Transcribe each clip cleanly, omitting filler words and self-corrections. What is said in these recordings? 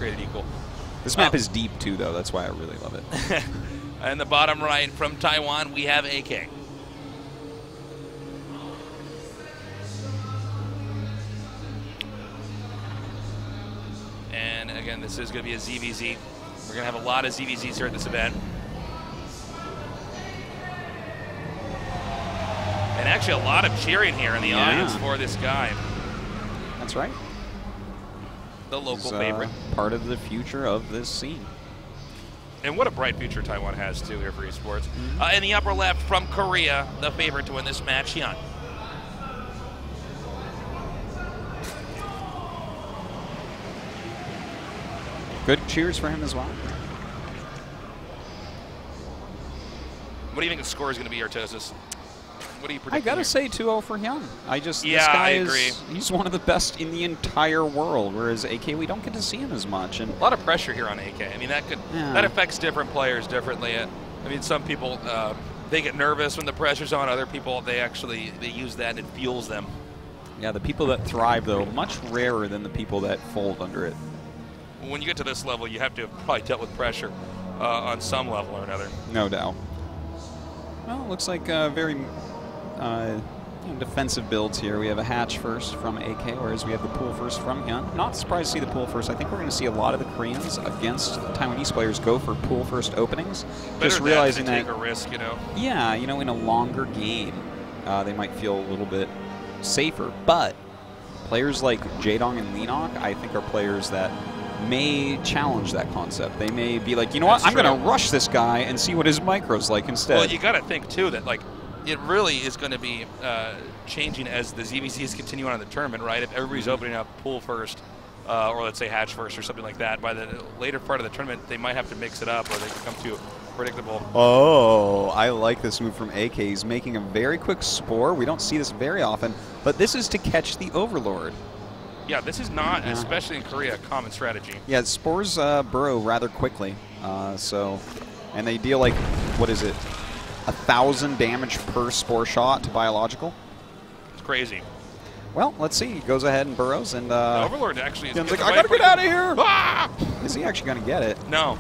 created equal. This map is deep, too, though. That's why I really love it. In the bottom right from Taiwan, we have AK. And again, this is going to be a ZVZ. We're going to have a lot of ZVZs here at this event. And actually a lot of cheering here in the audience for this guy. That's right. The local favorite. Part of the future of this scene. And what a bright future Taiwan has, too, here for esports. In the upper left from Korea, the favorite to win this match, Hyun. Good cheers for him as well. What do you think the score is going to be, Artosis? What do you predict? I gotta say 2-0 for Hyun. This guy I agree. He's one of the best in the entire world, whereas AK, we don't get to see him as much. And a lot of pressure here on AK. I mean, that affects different players differently. I mean, some people, they get nervous when the pressure's on. Other people, they use that and it fuels them. Yeah, the people that thrive, though, much rarer than the people that fold under it. When you get to this level, you have to have probably dealt with pressure on some level or another. No doubt. Well, it looks like very defensive builds here. We have a hatch first from AK, whereas we have the pool first from Hyun. Not surprised to see the pool first. I think we're going to see a lot of the Koreans against Taiwanese players go for pool first openings. Better just realizing that take a risk, you know. Yeah, you know, in a longer game, they might feel a little bit safer. But players like Jaedong and Leenock, I think, are players that may challenge that concept. They may be like, you know what, I'm going to rush this guy and see what his micro's like instead. Well, you got to think, too, that, like, it really is going to be changing as the ZVZs continue on in the tournament, right? If everybody's opening up pool first, or let's say hatch first or something like that, by the later part of the tournament, they might have to mix it up or they become too predictable. Oh, I like this move from AK. He's making a very quick spore. We don't see this very often, but this is to catch the Overlord. Yeah, this is not, especially in Korea, a common strategy. Yeah, spores burrow rather quickly. And they deal like, what is it, 1,000 damage per spore shot to biological. It's crazy. Well, let's see. He goes ahead and burrows, and the Overlord actually is like, I gotta get out of here. Ah! Is he actually gonna get it? No.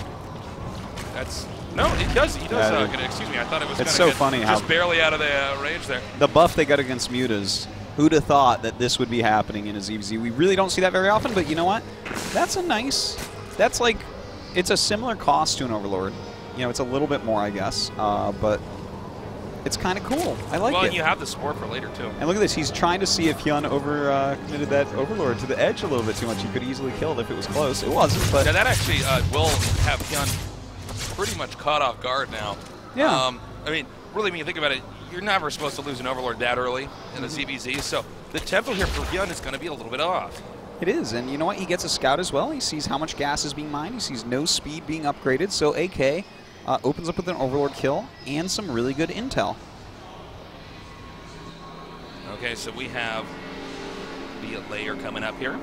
No, he does. He does. Excuse me. I thought it was. It's so funny how just barely out of the range there. The buff they got against Mutas. Who'd have thought that this would be happening in a ZVZ? We really don't see that very often, but you know what? That's a nice. That's like, it's a similar cost to an Overlord. You know, it's a little bit more, I guess, but it's kind of cool. I like it. Well, and you have the sport for later, too. And look at this. He's trying to see if Hyun committed that Overlord to the edge a little bit too much. He could easily kill it if it was close. It wasn't, but... Now, that actually will have Hyun pretty much caught off guard now. Yeah. I mean, really, when you think about it, you're never supposed to lose an Overlord that early in the ZVZ, so the tempo here for Hyun is going to be a little bit off. It is, and you know what? He gets a scout as well. He sees how much gas is being mined. He sees no speed being upgraded, so AK opens up with an Overlord kill and some really good intel. Okay, so we have the layer coming up here.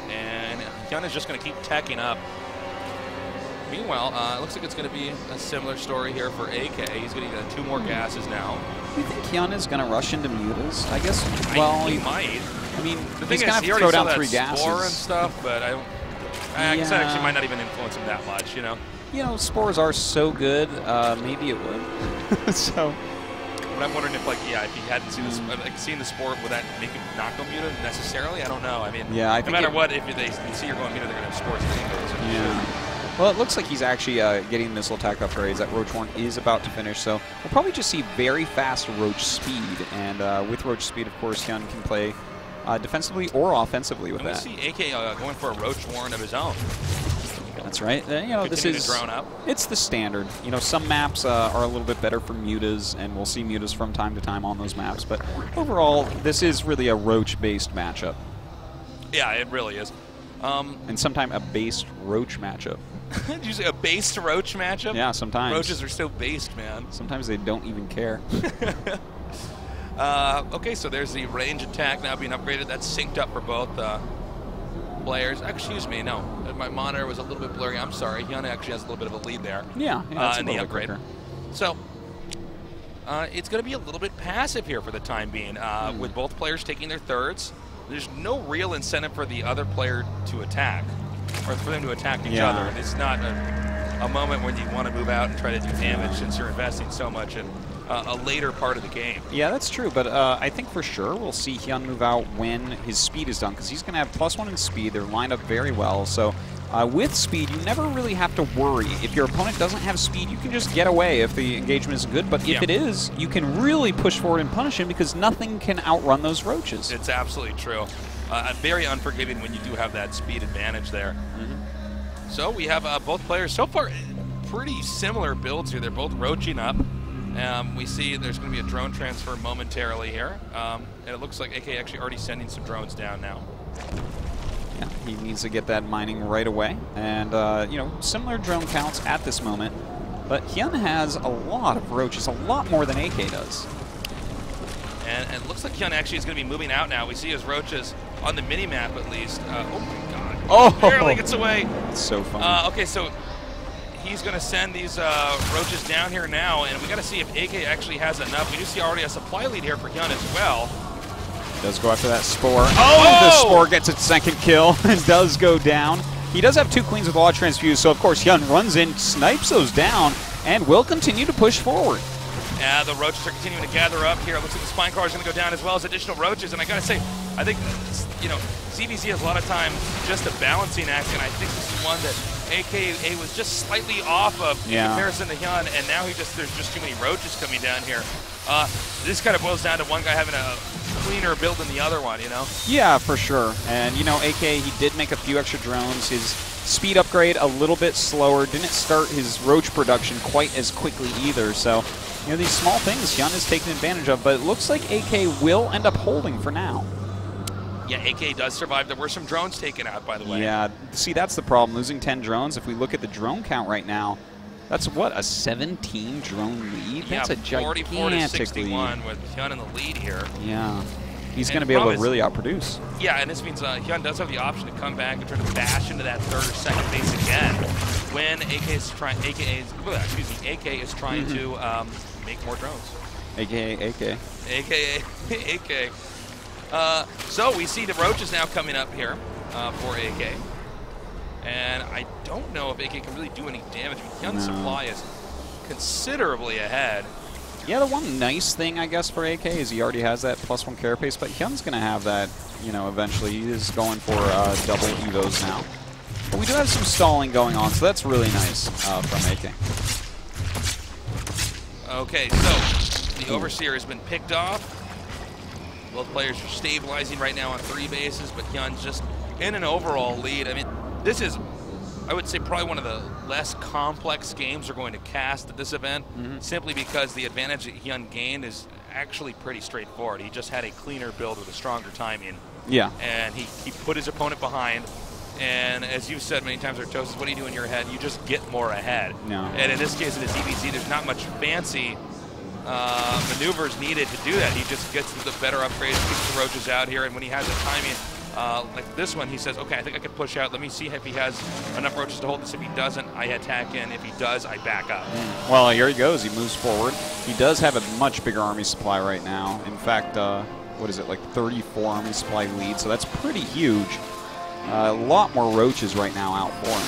And Hyun is just going to keep tacking up. Meanwhile, it looks like it's going to be a similar story here for AK. He's going to get 2 more gases now. Do you think Hyun is going to rush into Mutas? I guess, he might. I mean, the he's thing going is, to have to throw down 3 Spore gases. and stuff, but I guess that actually might not even influence him that much, you know? You know, spores are so good, maybe it would. So... But I'm wondering if, like, if he hadn't seen this, seen the spore, would that make him not go Muta necessarily? I don't know. I mean, yeah, no matter what, if they see you're going Muta, they're going to have spores. Yeah. Well, it looks like he's actually getting missile attack upgrades. That Roach Horn is about to finish, so we'll probably just see very fast Roach speed. And with Roach speed, of course, Hyun can play defensively or offensively with that. We see AK going for a Roach Horn of his own. That's right. You know, this is drone up. It's the standard. You know, some maps are a little bit better for Mutas, and we'll see Mutas from time to time on those maps. But overall, this is really a Roach-based matchup. Yeah, it really is. And sometimes a based Roach matchup. Did you say a based Roach matchup? Yeah, sometimes. Roaches are so based, man. Sometimes they don't even care. Okay, so there's the range attack now being upgraded. That's synced up for both players. Excuse me, no. My monitor was a little bit blurry. I'm sorry. Hyun actually has a little bit of a lead there. Yeah, in the upgrade. So it's going to be a little bit passive here for the time being, with both players taking their thirds. There's no real incentive for the other player to attack. or for them to attack each other. It's not a moment when you want to move out and try to do damage since you're investing so much in a later part of the game. Yeah, that's true, but I think for sure we'll see Hyun move out when his speed is done, because he's going to have +1 in speed. They're lined up very well, so with speed, you never really have to worry. If your opponent doesn't have speed, you can just get away if the engagement is good, but if it is, you can really push forward and punish him because nothing can outrun those roaches. It's absolutely true. Very unforgiving when you do have that speed advantage there. So we have both players so far pretty similar builds here. They're both roaching up. We see there's going to be a drone transfer momentarily here. And it looks like AK actually already sending some drones down now. Yeah, he needs to get that mining right away. And, you know, similar drone counts at this moment. But Hyun has a lot of roaches, a lot more than AK does. And it looks like Hyun actually is going to be moving out now. We see his roaches on the mini-map at least. Oh, my God. Oh! Barely gets away. It's so funny. Okay, so he's going to send these roaches down here now, and we got to see if AK actually has enough. We do see already a supply lead here for Hyun as well. Does go after that Spore. Oh! The Spore gets its second kill and does go down. He does have 2 Queens with Law Transfuse, so of course Hyun runs in, snipes those down, and will continue to push forward. Yeah, the roaches are continuing to gather up here. It looks like the spine car is going to go down as well as additional roaches. And I got to say, I think, you know, ZVZ has a lot of time just a balancing act, and I think this is one that AKA was just slightly off of in comparison to Hyun, and now there's just too many roaches coming down here. This kind of boils down to one guy having a cleaner build than the other one, you know? Yeah, for sure. And, you know, AK, he did make a few extra drones. His speed upgrade a little bit slower. Didn't start his roach production quite as quickly either. So, you know, these small things Hyun is taking advantage of, but it looks like AK will end up holding for now. Yeah, AK does survive. There were some drones taken out, by the way. Yeah, see, that's the problem. Losing 10 drones. If we look at the drone count right now, that's what, a 17 drone lead? Yeah, that's a gigantic 44 to 61 lead. With Hyun in the lead here. Yeah. He's going to be able to really outproduce. Yeah, and this means Hyun does have the option to come back and try to bash into that third or second base again when AK is trying to make more drones. AKA AK. AKA AK. So we see the roaches now coming up here for AK. And I don't know if AK can really do any damage. Hyun's supply is considerably ahead. Yeah, the one nice thing, I guess, for AK is he already has that +1 carapace, but Hyun's going to have that, you know, eventually. He is going for double evos now. But we do have some stalling going on, so that's really nice from AK. Okay, so the Overseer has been picked off. Both players are stabilizing right now on 3 bases, but Hyun's just in an overall lead. I mean, this is, I would say, probably one of the less complex games we're going to cast at this event, simply because the advantage that Hyun gained is actually pretty straightforward. He just had a cleaner build with a stronger timing. Yeah. And he put his opponent behind. And as you've said many times, Artosis, what do you do in your head? You just get more ahead. No. And in this case, in the ZVZ, there's not much fancy maneuvers needed to do that. He just gets the better upgrades, keeps the roaches out here, and when he has a timing like this one, he says, okay, I think I can push out. Let me see if he has enough roaches to hold this. If he doesn't, I attack in. If he does, I back up. Well, here he goes. He moves forward. He does have a much bigger army supply right now. In fact, what is it, like 34 army supply lead, so that's pretty huge. A lot more roaches right now out for him.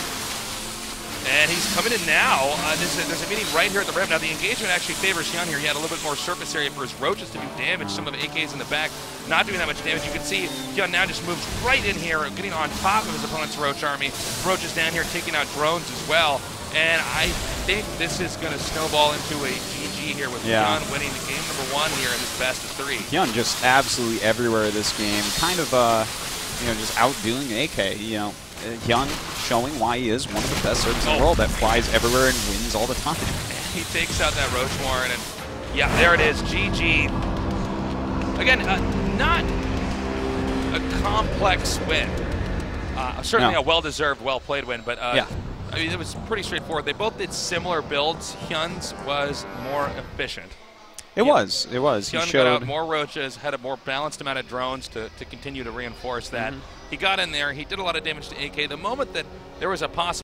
And he's coming in now. There's a meeting right here at the rim. Now, the engagement actually favors Hyun here. He had a little bit more surface area for his roaches to do damage. Some of AK's in the back not doing that much damage. You can see Hyun now just moves right in here, getting on top of his opponent's roach army. Roaches down here taking out drones as well. And I think this is going to snowball into a GG here with Hyun winning the game #1 here in this best of 3. Hyun just absolutely everywhere this game. Kind of, you know, just outdoing AK, you know. Hyun showing why he is one of the best servers in the world that flies everywhere and wins all the time. He takes out that Roach Warren, and yeah, there it is, GG. Again, not a complex win. Certainly a well-deserved, well-played win, but I mean, it was pretty straightforward. They both did similar builds. Hyun's was more efficient. It was. Hyun got out more roaches, had a more balanced amount of drones to continue to reinforce that. He got in there. He did a lot of damage to AK. The moment that there was a possible